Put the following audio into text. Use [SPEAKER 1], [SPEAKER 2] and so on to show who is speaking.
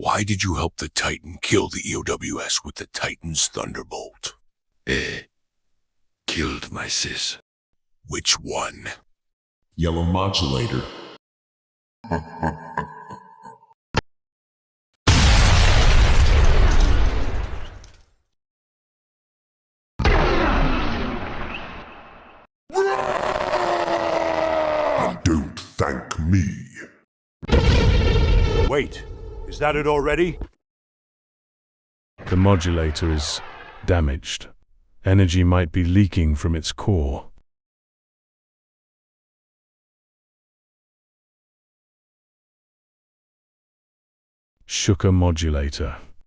[SPEAKER 1] Why did you help the Titan kill the EOWS with the Titan's Thunderbolt?
[SPEAKER 2] Killed my sis.
[SPEAKER 1] Which one?
[SPEAKER 3] Yellow modulator. And don't thank me.
[SPEAKER 4] Wait, is that it already?
[SPEAKER 5] The modulator is damaged. Energy might be leaking from its core. Shuka modulator.